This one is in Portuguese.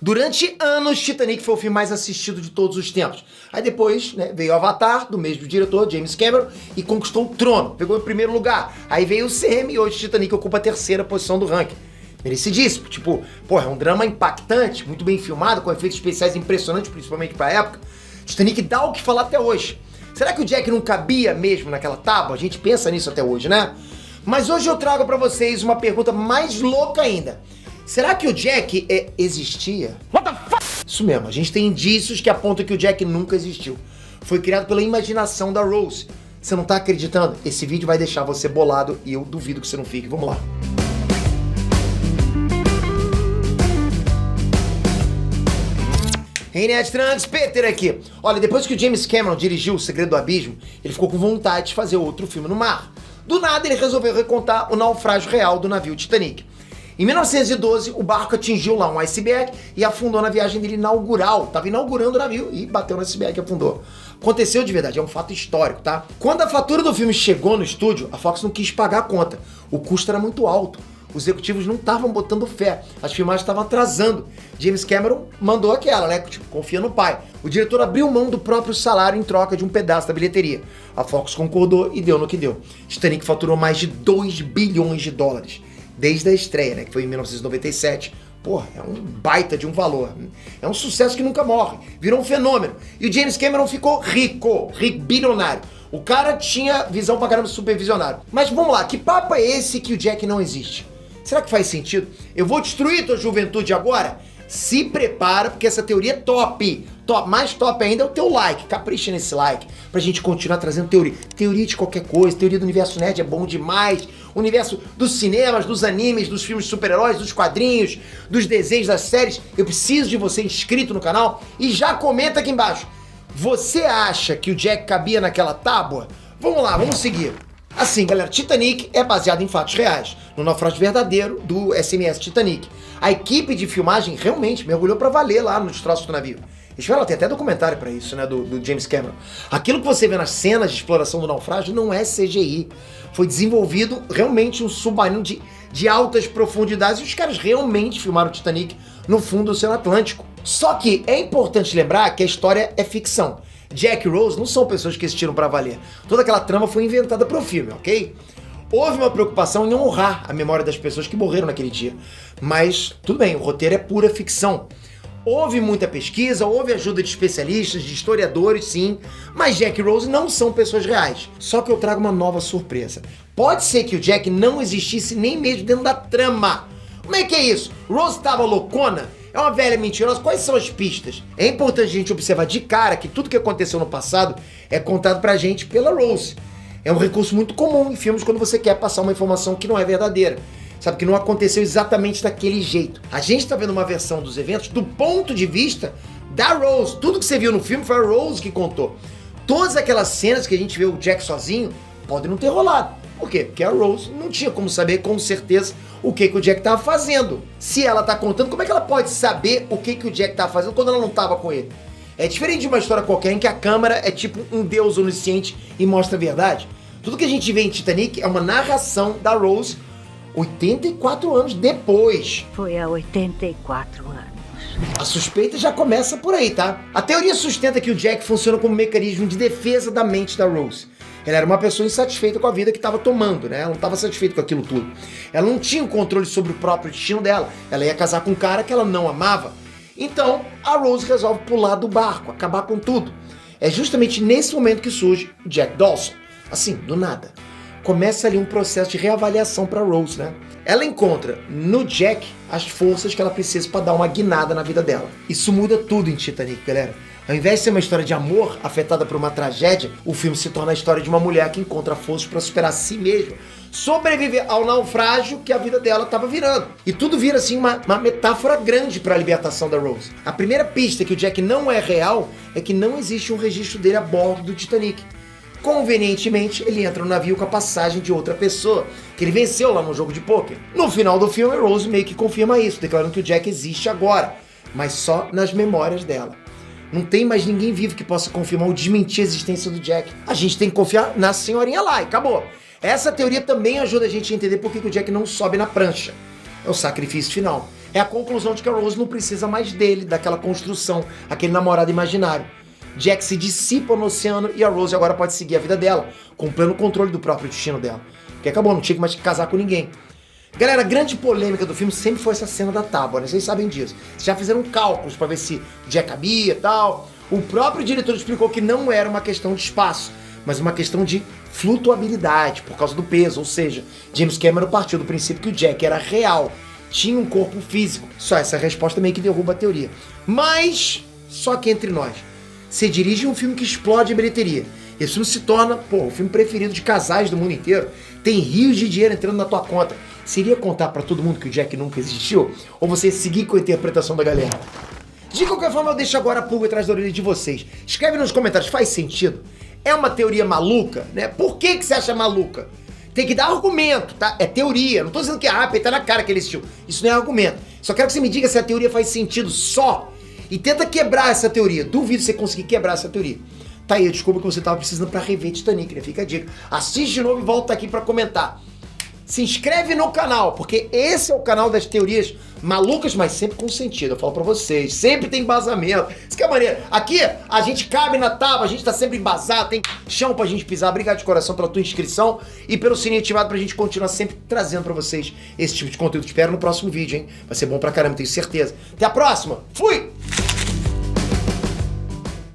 Durante anos, Titanic foi o filme mais assistido de todos os tempos. Aí depois, né, veio Avatar, do mesmo diretor, James Cameron, e conquistou o trono, pegou em primeiro lugar. Aí veio o CM e hoje Titanic ocupa a terceira posição do ranking. Merecidíssimo, tipo, porra, é um drama impactante, muito bem filmado, com efeitos especiais impressionantes, principalmente pra época. Titanic dá o que falar até hoje. Será que o Jack não cabia mesmo naquela tábua? A gente pensa nisso até hoje, né? Mas hoje eu trago pra vocês uma pergunta mais louca ainda. Será que o Jack existia? What the fuck? Isso mesmo, a gente tem indícios que apontam que o Jack nunca existiu. Foi criado pela imaginação da Rose. Você não tá acreditando? Esse vídeo vai deixar você bolado e eu duvido que você não fique. Vamos lá. Hey, Nerd Trunks, Peter aqui. Olha, depois que o James Cameron dirigiu O Segredo do Abismo, ele ficou com vontade de fazer outro filme no mar. Do nada, ele resolveu recontar o naufrágio real do navio Titanic. Em 1912, o barco atingiu lá um iceberg e afundou na viagem dele inaugural. Tava inaugurando o navio e bateu no iceberg e afundou. Aconteceu de verdade, é um fato histórico, tá? Quando a fatura do filme chegou no estúdio, a Fox não quis pagar a conta. O custo era muito alto. Os executivos não estavam botando fé. As filmagens estavam atrasando. James Cameron mandou aquela, né? Tipo, confia no pai. O diretor abriu mão do próprio salário em troca de um pedaço da bilheteria. A Fox concordou e deu no que deu. Titanic faturou mais de 2 bilhões de dólares. Desde a estreia, né? Que foi em 1997. Porra, é um baita de um valor. É um sucesso que nunca morre. Virou um fenômeno. E o James Cameron ficou rico, bilionário. O cara tinha visão pra caramba, supervisionário. Mas vamos lá, que papo é esse que o Jack não existe? Será que faz sentido? Eu vou destruir tua juventude agora? Se prepara, porque essa teoria é top. Mais top ainda é o teu like. Capricha nesse like pra gente continuar trazendo teoria. Teoria de qualquer coisa, teoria do universo nerd é bom demais. Universo dos cinemas, dos animes, dos filmes de super-heróis, dos quadrinhos, dos desenhos, das séries. Eu preciso de você inscrito no canal e já comenta aqui embaixo. Você acha que o Jack cabia naquela tábua? Vamos lá, vamos seguir. Assim, galera, Titanic é baseado em fatos reais, no naufrágio verdadeiro do SMS Titanic. A equipe de filmagem realmente mergulhou pra valer lá nos destroços do navio. Espera, tem até documentário pra isso, né, do James Cameron. Aquilo que você vê nas cenas de exploração do naufrágio não é CGI. Foi desenvolvido realmente um submarino de altas profundidades e os caras realmente filmaram o Titanic no fundo do Oceano Atlântico. Só que é importante lembrar que a história é ficção. Jack e Rose não são pessoas que existiram pra valer. Toda aquela trama foi inventada pro filme, ok? Houve uma preocupação em honrar a memória das pessoas que morreram naquele dia. Mas, tudo bem, o roteiro é pura ficção. Houve muita pesquisa, houve ajuda de especialistas, de historiadores, sim, mas Jack e Rose não são pessoas reais. Só que eu trago uma nova surpresa. Pode ser que o Jack não existisse nem mesmo dentro da trama. Como é que é isso? Rose estava loucona? É uma velha mentirosa? Quais são as pistas? É importante a gente observar de cara que tudo que aconteceu no passado é contado pra gente pela Rose. É um recurso muito comum em filmes quando você quer passar uma informação que não é verdadeira. Sabe, que não aconteceu exatamente daquele jeito. A gente tá vendo uma versão dos eventos do ponto de vista da Rose. Tudo que você viu no filme foi a Rose que contou. Todas aquelas cenas que a gente vê o Jack sozinho podem não ter rolado. Por quê? Porque a Rose não tinha como saber com certeza o que o Jack tava fazendo. Se ela tá contando, como é que ela pode saber o que o Jack tava fazendo quando ela não tava com ele? É diferente de uma história qualquer em que a câmera é tipo um deus onisciente e mostra a verdade. Tudo que a gente vê em Titanic é uma narração da Rose 84 anos depois. Foi há 84 anos. A suspeita já começa por aí, tá? A teoria sustenta que o Jack funciona como um mecanismo de defesa da mente da Rose. Ela era uma pessoa insatisfeita com a vida que estava tomando, né? Ela não estava satisfeita com aquilo tudo. Ela não tinha o controle sobre o próprio destino dela. Ela ia casar com um cara que ela não amava. Então, a Rose resolve pular do barco, acabar com tudo. É justamente nesse momento que surge o Jack Dawson. Assim, do nada. Começa ali um processo de reavaliação para Rose, né? Ela encontra no Jack as forças que ela precisa para dar uma guinada na vida dela. Isso muda tudo em Titanic, galera. Ao invés de ser uma história de amor afetada por uma tragédia, o filme se torna a história de uma mulher que encontra forças para superar a si mesma, sobreviver ao naufrágio que a vida dela estava virando. E tudo vira assim uma metáfora grande para a libertação da Rose. A primeira pista que o Jack não é real é que não existe um registro dele a bordo do Titanic. Convenientemente, ele entra no navio com a passagem de outra pessoa, que ele venceu lá no jogo de pôquer. No final do filme, Rose meio que confirma isso, declarando que o Jack existe agora, mas só nas memórias dela. Não tem mais ninguém vivo que possa confirmar ou desmentir a existência do Jack. A gente tem que confiar na senhorinha lá e acabou. Essa teoria também ajuda a gente a entender por que o Jack não sobe na prancha. É o sacrifício final. é a conclusão de que a Rose não precisa mais dele, daquela construção, aquele namorado imaginário. Jack se dissipa no oceano e a Rose agora pode seguir a vida dela, com pleno controle do próprio destino dela. Porque acabou, não tinha mais que casar com ninguém. Galera, a grande polêmica do filme sempre foi essa cena da tábua, né? Vocês sabem disso. Vocês já fizeram cálculos pra ver se Jack cabia e tal. O próprio diretor explicou que não era uma questão de espaço, mas uma questão de flutuabilidade, por causa do peso. Ou seja, James Cameron partiu do princípio que o Jack era real, tinha um corpo físico. Só essa resposta meio que derruba a teoria. Mas, só que entre nós, você dirige um filme que explode a bilheteria. Esse filme se torna, o filme preferido de casais do mundo inteiro. Tem rios de dinheiro entrando na tua conta. Seria contar pra todo mundo que o Jack nunca existiu? Ou você seguir com a interpretação da galera? De qualquer forma, eu deixo agora a pulga atrás da orelha de vocês. Escreve nos comentários, faz sentido? É uma teoria maluca, né? Por que você acha maluca? Tem que dar argumento, tá? É teoria. Não tô dizendo que tá na cara que ele existiu. Isso não é argumento. Só quero que você me diga se a teoria faz sentido só. E tenta quebrar essa teoria. Duvido você conseguir quebrar essa teoria. Tá aí, eu descubro que você tava precisando pra rever Titanic, né? Fica a dica. Assiste de novo e volta aqui pra comentar. Se inscreve no canal, porque esse é o canal das teorias malucas, mas sempre com sentido. Eu falo pra vocês, sempre tem embasamento. Isso que é maneiro. Aqui, a gente cabe na tábua, a gente tá sempre embasado, tem chão pra gente pisar. Obrigado de coração pela tua inscrição e pelo sininho ativado pra gente continuar sempre trazendo pra vocês esse tipo de conteúdo. Te espero no próximo vídeo, hein? Vai ser bom pra caramba, tenho certeza. Até a próxima. Fui!